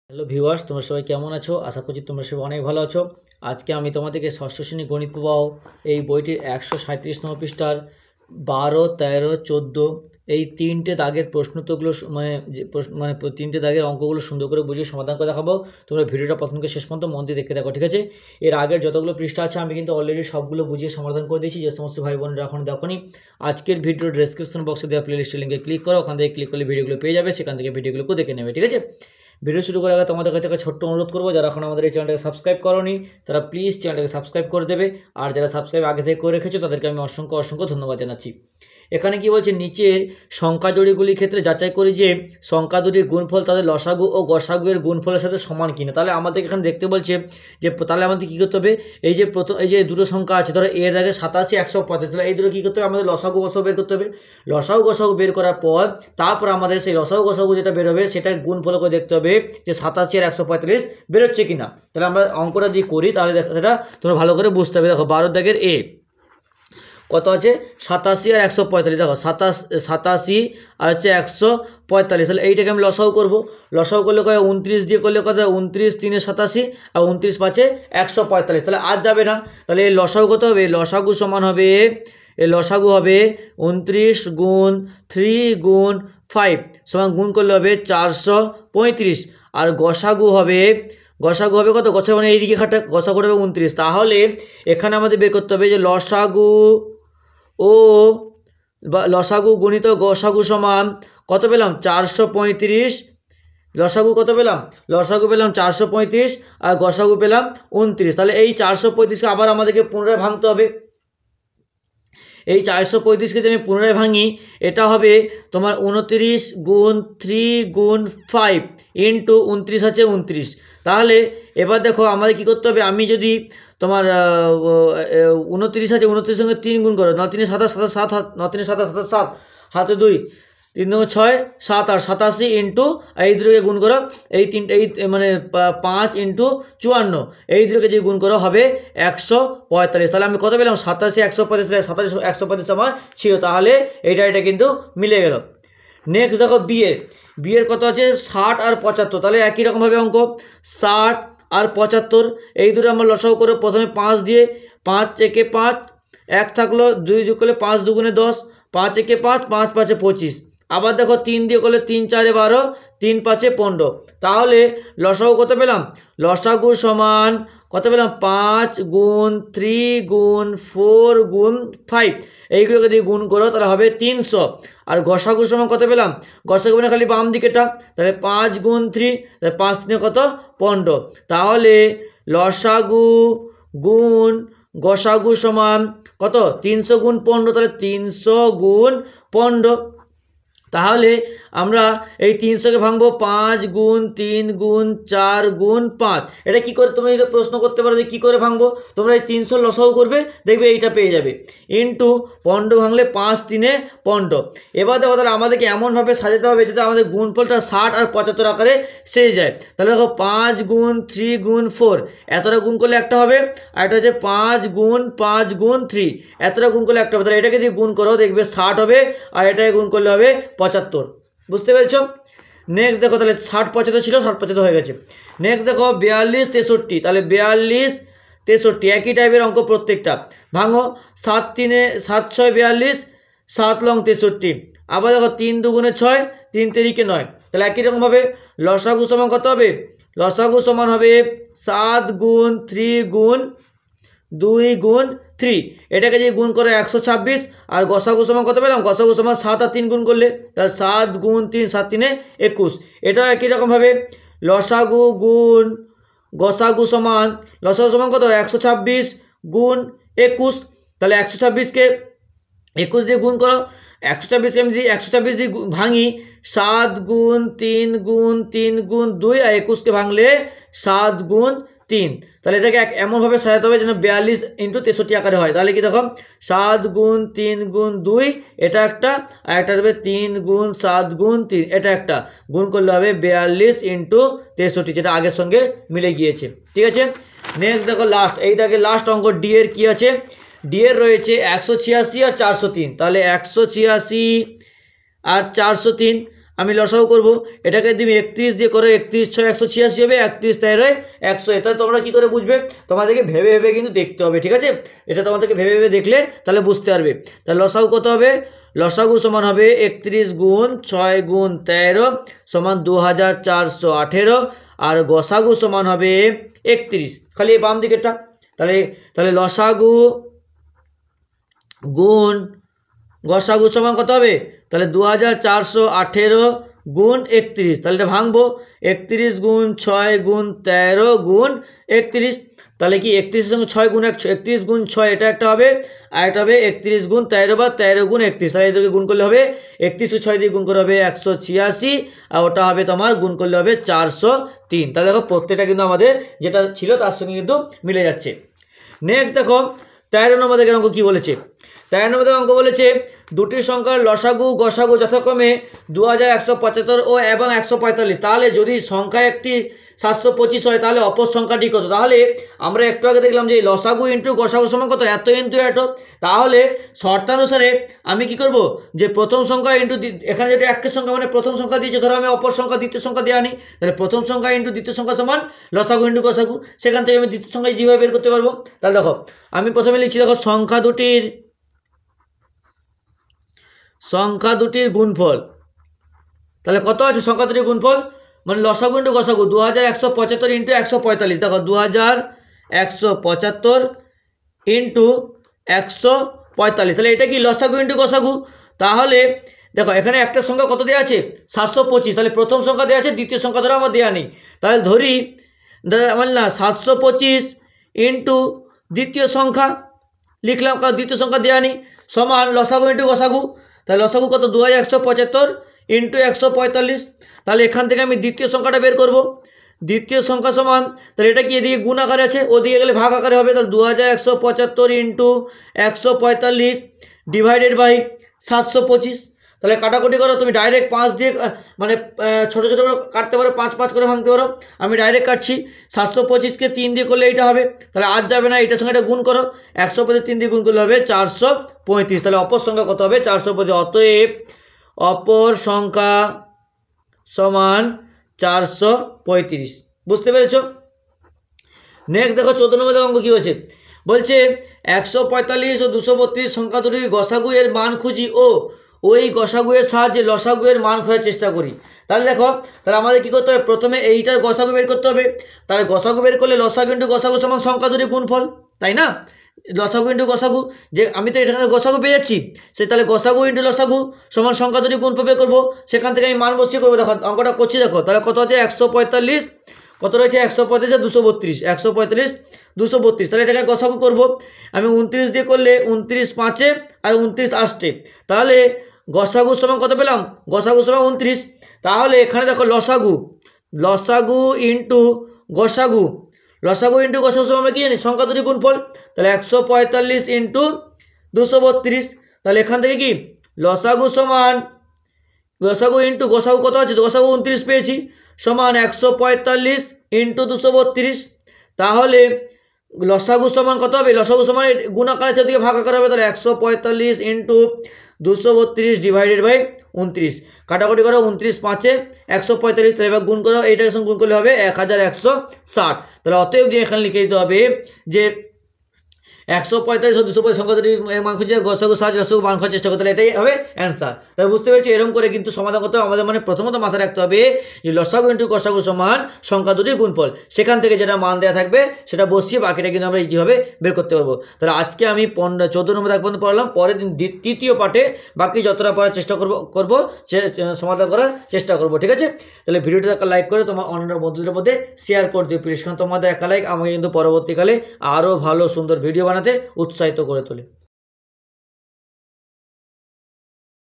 Hello viewers, তোমরা সবাই কেমন আছো? আশা করছি তোমরা সবাই অনেক ভালো আছো। আজকে আমি তোমাদেরকে ষষ্ঠ শ্রেণী গণিত প্রবাহ এই বইটির 137 নম্বর পৃষ্ঠার 12, 13, 14 এই তিনটে দাগের প্রশ্নোত্তরগুলো তিনটে দাগের অঙ্কগুলো সুন্দর করে বুঝিয়ে সমাধান করে দেখাবো। তোমরা ভিডিওটা প্রথম থেকে শেষ পর্যন্ত মন দিয়ে দেখে দেখো, ঠিক আছে? এর আগের যতগুলো পৃষ্ঠা আছে আমি কিন্তু অলরেডি সবগুলো বুঝিয়ে সমাধান করে দিয়েছি। যে সমস্ত ভাই বোনেরা এখন দেখোনি, আজকের ভিডিওর ডেসক্রিপশন বক্সে দেওয়া প্লেলিস্টের লিঙ্কে ক্লিক করো, ওখান থেকে ক্লিক করলে ভিডিওগুলো পেয়ে যাবে, সেখান থেকে ভিডিওগুলোকে দেখে নেবে, ঠিক আছে? ভিডিও শুরু করার আগে তোমাদের কাছে একটা ছোট্ট অনুরোধ করবো, যারা এখন আমাদের এই চ্যানেলটাকে সাবস্ক্রাইব করোনি তারা প্লিজ চ্যানেলটাকে সাবস্ক্রাইব করে দেবে, আর যারা সাবস্ক্রাইব আগে থেকে করে রেখেছো তাদেরকে আমি অসংখ্য ধন্যবাদ জানাচ্ছি। এখানে কি বলছে, নিচের সংখ্যা জোড়িগুলির ক্ষেত্রে যাচাই করি যে সংখ্যা দুটির গুণফল তাদের লসাগু ও গসাগু এর গুণফলের সাথে সমান কিনা। তাহলে আমাদের এখানে দেখতে বলছে যে তাহলে আমাদের কী করতে হবে, এই যে দুটো সংখ্যা আছে, ধরো এর আগে 87, 135, তাহলে এই দুটো কী করতে হবে, আমাদের লসাগু গসাগু বের করতে হবে। লসাগু গসাগু বের করার পর তারপর আমাদের সেই লসাগু গসাগু যেটা বেরোবে সেটার গুণফল করে দেখতে হবে যে 87 আর 135 বেরোচ্ছে কিনা। তাহলে আমরা অঙ্কটা দিয়ে করি, তাহলে দেখো সেটা তোমরা ভালো করে বুঝতে হবে। দেখো 12 দাগের এ কত আছে, 87 আর 145। দেখো 87 আর হচ্ছে 145, তাহলে এইটাকে আমি লসাগু করবো। লসাগু করলে কয় 29 দিয়ে করলে কত, 29 3 87 আর 29 5 145। তাহলে আর যাবে না, তাহলে এই লসাগু কত হবে, লসাগু সমান হবে, এই লসাগু হবে 29 গুণ 3 গুণ 5 সমান গুণ করলে হবে 435। আর গসাগু হবে কত, গসাগু মানে এইদিকে খাটা, গসাগু হবে 29। তাহলে এখানে আমাদের বের করতে হবে যে লসাগু ও লসাগু গুণিত গসাগু সমান কত পেলাম, 435। লসাগু কত পেলাম, লসাগু পেলাম 435 আর গসাগু পেলাম 29। তাহলে এই 435কে আবার আমাদেরকে পুনরায় ভাঙতে হবে। এই 435কে যদি আমি পুনরায় ভাঙি, এটা হবে তোমার 29 গুণ 3 গুণ 5 ইন্টু 29 আছে 29। তাহলে এবার দেখো আমাদের কী করতে হবে, আমি যদি তোমার 29 আছে, 29 সঙ্গে 3 গুণ করো, 9 3 27 7, 9 3 27 7, হাতে 2, 3 2 6 7 আর 87 ইন্টু এই দুটোকে গুণ করো, এই মানে 5 ইন্টু 54, এই দুটোকে যদি গুণ করো হবে 145। তাহলে আমি কত পেলাম, 87 145, 87 145 আমার ছিল, তাহলে এটা কিন্তু মিলে গেল। নেক্সট দেখো বিয়ের কত আছে, 60 আর 75। তাহলে একই রকমভাবে অঙ্ক, 60 আর 75 এই দুটো আমরা লসাগু করে প্রথমে 5 দিয়ে, 5 একে 5, 1 থাকলো, 2 যোগ করলে 5 দুগুণে 10, 5 একে 5, 5 5 25। আবার দেখো 3 দিয়ে করলে 3 4 12, 3 5 15। তাহলে লসাগু কত পেলাম, লসাগু সমান কত পেলাম, 5 গুণ 3 গুণ 4 গুণ 5, এইগুলোকে দিয়ে গুণ করো তাহলে হবে 300। আর গসাগু সমান কত পেলাম, গসাগু মানে খালি বাম দিকেটা, তাহলে 5 গুণ 3, তাহলে 5 3 কত 15। তাহলে লসাগু গুণ গসাগু সমান কত, 300 গুণ 15, তাহলে 300 গুণ 15। তাহলে আমরা এই 300কে ভাঙবো 5 গুণ 3 গুণ 4 গুণ 5। এটা কী করে, তুমি যদি প্রশ্ন করতে পারো যে কী করে ভাঙবো, তোমরা এই 300 লসাগু করবে, দেখবে এইটা পেয়ে যাবে, ইন্টু 15 ভাঙলে 5 3 15। এবার দেখো তাহলে আমাদেরকে এমনভাবে সাজাতে হবে যাতে আমাদের গুণফলটা 60 আর 75 আকারে সেরে যায়। তাহলে দেখো 5 গুণ 3 গুণ 4 এতটা গুণ করলে একটা হবে, আর এটা হচ্ছে 5 গুণ 3 এতটা গুণ করলে একটা হবে। তাহলে এটাকে যদি গুণ করো দেখবে 60 হবে, আর এটাকে গুণ করলে হবে 75। বুঝতে পেরেছো? নেক্সট দেখো, তাহলে 60 75 ছিল, 60 75 হয়ে গেছে। নেক্সট দেখো 42 63, তাহলে 42 63 একই টাইপের অঙ্ক প্রত্যেকটা। ভাঙো, 7 3 7 6 42, 7 লং 63। আবার দেখো 3 দুগুণে 6, 3 3 9। তাহলে একই রকমভাবে লসাগু সমান কত হবে, লসাগু সমান হবে 7 গুণ 3 গুণ 2 গুণ 3, এটাকে যদি গুণ করে 126। আর গসাগু সমান কত পেলাম, গসাগু সমান 7 আর 3 গুণ করলে, তাহলে 7 গুণ 3 7 3 21। এটাও একই রকমভাবে লসাগু গুণ গসাগু সমান, লসাগু সমান কত, 126 গুণ 21। তাহলে 126কে 21 দিয়ে গুণ করো, 126কে আমি যদি 126 দিয়ে ভাঙি, 7 গুণ 3 গুণ 3 গুণ 2, আর 21কে ভাঙলে 7 গুণ 3। তাহলে এটাকে এমনভাবে সাজাতে হবে যেন 42 ইন্টু 63 আকারে হয়। তাহলে কি দেখো, 7 গুণ 3 গুণ 2 এটা একটা, আর একটা হবে 3 গুণ 7 গুণ 3 এটা একটা, গুণ করলে হবে 42 ইন্টু 63, যেটা আগের সঙ্গে মিলে গিয়েছে, ঠিক আছে? নেক্সট দেখো লাস্ট, এইটাকে লাস্ট অঙ্ক ডি এর কী আছে, ডি এর রয়েছে 186 আর 403। তাহলে 186 আর 403 আমি লসাগু করব, এটাকে তুমি 31 দিয়ে করো, 31 6 186 হবে, 31 13 100। এটা তোমরা কী করে বুঝবে? তোমাদেরকে ভেবে ভেবে কিন্তু দেখতে হবে, ঠিক আছে? এটা তোমাদেরকে ভেবে ভেবে দেখলে তাহলে বুঝতে পারবে। তাহলে লসাগু কত হবে? লসাগু সমান হবে 31 গুণ 6 গুণ 13 সমান 2418, আর গসাগু সমান হবে 31। খালি এই বাম দিকেরটা। তাহলে তাহলে লসাগু গুণ গসাগু সমান কত হবে? তাহলে 2418 গুণ 31। তাহলে এটা ভাঙবো, 31 গুণ 6 গুণ 13 গুণ 31। তাহলে কি 31 সঙ্গে 6 গুণ 31 গুণ 6 এটা একটা হবে, আর একটা হবে 31 গুণ 13 বা 13 গুণ 31। তাহলে এদেরকে গুণ করলে হবে 31 ও 6 দিয়ে গুণ করে হবে 186, আর ওটা হবে তোমার গুণ করলে হবে 403। তাহলে দেখো প্রত্যেকটা কিন্তু আমাদের যেটা ছিল তার সঙ্গে কিন্তু মিলে যাচ্ছে। নেক্সট দেখো 13 নম্বর দেখে অঙ্ক কী বলেছে। 13 নম্বর অঙ্ক বলেছে দুটি সংখ্যার লসাগু গসাগু যথাক্রমে 2175 ও এবং 145। তাহলে যদি সংখ্যা একটি 725 হয় তাহলে অপর সংখ্যাটি কত? তাহলে আমরা একটু আগে দেখলাম যে লসাগু ইন্টু গসাগু সমান কত? এত ইন্টু এত। তাহলে শর্তানুসারে আমি কি করব, যে প্রথম সংখ্যা ইন্টু এখানে যেটা একটা সংখ্যা মানে প্রথম সংখ্যা দিয়েছে, ধরো আমি অপর সংখ্যা দ্বিতীয় সংখ্যা দিয়ে আনি, তাহলে প্রথম সংখ্যা ইন্টু দ্বিতীয় সংখ্যা সমান লসাগু ইন্টু গসাগু। সেখান থেকে আমি দ্বিতীয় সংখ্যায় যেভাবে বের করতে পারবো। তাহলে দেখো আমি প্রথমে লিখছি, দেখো সংখ্যা দুটির গুণফল। তাহলে কত আছে সংখ্যা দুটির গুণফল? মানে লসাগু ইন্টু গসাগু 2175 ইন্টু 145। দেখো 2175 ইন্টু 145। তাহলে এটা কি লসাগু ইন্টু গসাগু। তাহলে দেখো এখানে একটা সংখ্যা কত দেওয়া আছে? 725। তাহলে প্রথম সংখ্যা দেওয়া আছে, দ্বিতীয় সংখ্যা ধরো আমার দেওয়া নেই। তাহলে ধরি মানে না 725 ইন্টু দ্বিতীয় সংখ্যা লিখলাম, কারণ দ্বিতীয় সংখ্যা দেওয়া নেই, সমান লসাগু ইন্টু গসাগু। তাহলে লসাগু কত? 2175 ইন্টু 145। তাহলে এখান থেকে আমি দ্বিতীয় সংখ্যাটা বের করব। দ্বিতীয় সংখ্যা সমান, তাহলে এটা কি এদিকে গুণ আকারে আছে, ওদিকে গেলে ভাগ আকারে হবে। তাহলে 2175 ইন্টু 145 ডিভাইডেড বাই 725। তাহলে কাটাকুটি করো, তুমি ডাইরেক্ট 5 দিয়ে মানে ছোটো ছোটো করে কাটতে পারো, 5 5 করে ভাঙতে পারো। আমি ডাইরেক্ট কাটছি, 725কে 3 দিয়ে করলে এইটা হবে, তাহলে আর যাবে না, এটার সঙ্গে এটা গুণ করো, 125 3 দিয়ে গুণ করলে হবে 435। তাহলে অপর সংখ্যা কত হবে? 435। অতএব অপর সংখ্যা সমান 435। বুঝতে পেরেছ? নেক্সট দেখো 14 নম্বর অঙ্ক কী হয়েছে। বলছে 145 ও 232 সংখ্যা দুটির গসাগু এর মান খুঁজি ও ওই গসাগু এর সাহায্যে লসাগু এর মান খোঁজার চেষ্টা করি। তাহলে দেখো, তাহলে আমাদের কী করতে হবে? প্রথমে এইটার গসাগু বের করতে হবে। তাহলে গসাগু বের করলে লসাগু ইন্টু গসাগু সমান সংখ্যা দুটির গুণফল, তাই না? লসাগু ইন্টু গসাগু, যে আমি তো এখানে গসাগু পেয়ে যাচ্ছি, সে তাহলে গসাগু ইন্টু লসাগু সমান সংখ্যা দুটির গুণফল বের করবো। সেখান থেকে আমি মান বসিয়ে করবো। দেখো অঙ্কটা করছি, দেখো তাহলে কত আছে? 145 কত রয়েছে? 145 আর 232, 145 232। তাহলে এটাকে গসাগু করব আমি 29 দিয়ে করলে 29 5 আর 29 8। তাহলে গসাগু সমান কত পেলাম? গসাগু সমান 29। তাহলে এখানে দেখো লসাগু ইন্টু গসাগু, লসাগু ইন্টু গসাগু সমান আমরা কি জানি? সংখ্যা দুটি গুণফল। তাহলে 145 ইন্টু 232। তাহলে এখান থেকে কি লসাগু সমান লসাগু ইন্টু গসাগু কত আছে? গসাগু 29 পেয়েছি, সমান 145 ইন্টু 232। তাহলে লসাগু সমান কত হবে? লসাগু সমান গুণ আকারে আছে, দিকে ভাগ আকারে হবে। তাহলে 145 ইন্টু 232 ডিভাইডেড বাই 29। কাটাকুটি করো, 29 5 145। তাহলে এবার গুণ করো, এইটার সঙ্গে গুণ করলে হবে 1160। তাহলে অতএব দিয়ে এখানে লিখে দিতে হবে যে 145 ও 245 সংখ্যা দুটি মান খুঁজে গসাগু সাহায্যে লসাগু মান খোঁজার চেষ্টা করতে হবে, এটাই হবে অ্যান্সার। তাহলে বুঝতে পেরেছি, এরকম করে কিন্তু সমাধান করতে হবে আমাদের। মানে প্রথমত মাথায় রাখতে হবে যে লসাগু ইন্টু গসাগু সমান সংখ্যা দুটির গুণফল, সেখান থেকে যেটা মান দেওয়া থাকবে সেটা বসিয়ে বাকিটা কিন্তু আমরা ইজিভাবে বের করতে পারবো। তাহলে আজকে আমি 14 নম্বর এক পর্যন্ত পড়লাম, পরের দিন তৃতীয় পার্টে বাকি যতটা পড়ার চেষ্টা করবো সমাধান করার চেষ্টা করবো, ঠিক আছে? তাহলে ভিডিওটা একটা লাইক করে তোমার অন্য বন্ধুদের মধ্যে শেয়ার করে দিও প্লিজ, কারণ তোমাদের একটা লাইক আমাকে কিন্তু পরবর্তীকালে আরও ভালো সুন্দর ভিডিও বানাতে উৎসাহিত করে তোলে।